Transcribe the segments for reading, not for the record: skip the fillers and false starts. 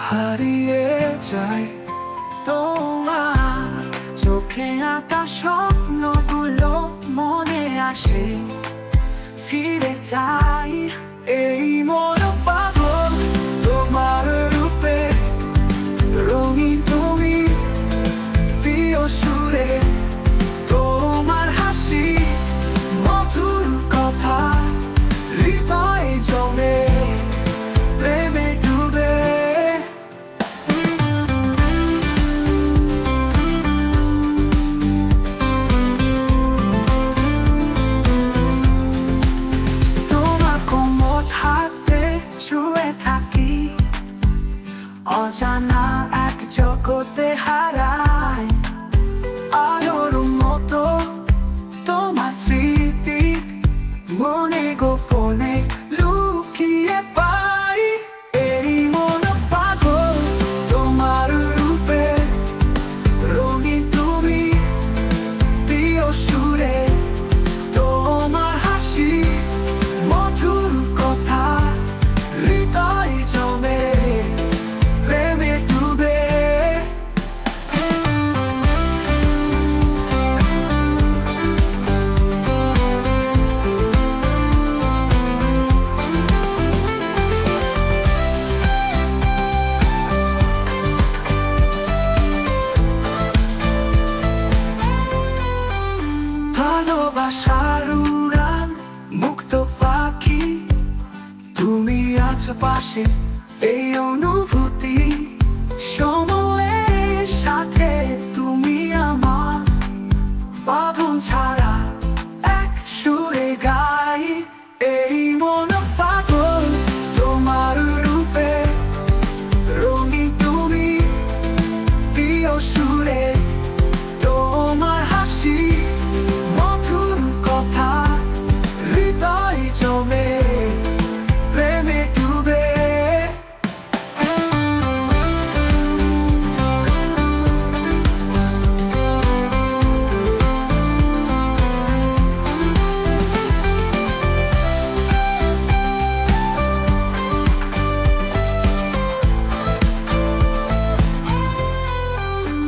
হারিয়ে যায় তোমার চোখে আঁকা স্বপ্নগুলো মনে আসে, ফিরে যাই। এই মন পাগল তোমার রূপে, রঙিন তুমি প্রিয় সুরে, তোমার হাসি মধুর কথা হৃদয়ে জমে প্রেমে ডুবে। তোমার কোমল হাতে ছুঁয়ে থাকি, অজানা এক জগতে হারাই। আলোর মতো তোমার স্মৃতি মনে গোপনে লুকিয়ে পাই। এই মন পাগল তোমার রূপে, রঙিন তুমি প্রিয় সুরে, তোমার হাসি মধুর কথা হৃদয়ে জমে প্রেমে ডুবে। ভালোবাসার উড়ান মুক্ত পাখি, তুমি আছো পাশে, এই অনুভূতি সময়ের সাথে তুমি আমার বাঁধন ছাড়া এক সুরে গাই। এই মন পাগল তোমার রূপে, রঙিন তুমি প্রিয় সুরে, তোমার হাসি মধুর কথা হৃদয়ে জমে প্রেমে ডুবে।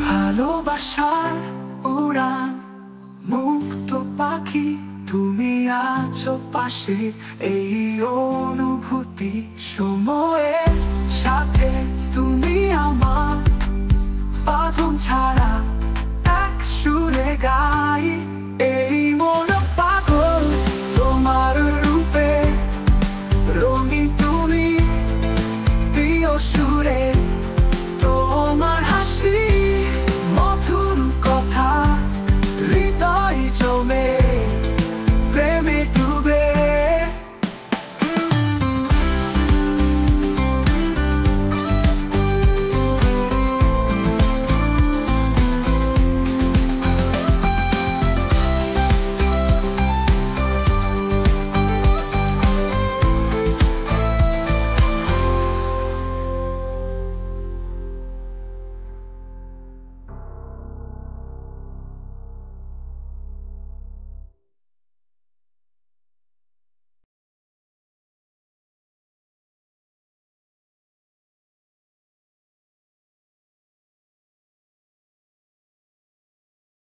ভালোবাসার উড়ান মুক্ত পাখি, তুমি আছো পাশে, এই অনুভূতি সময়ে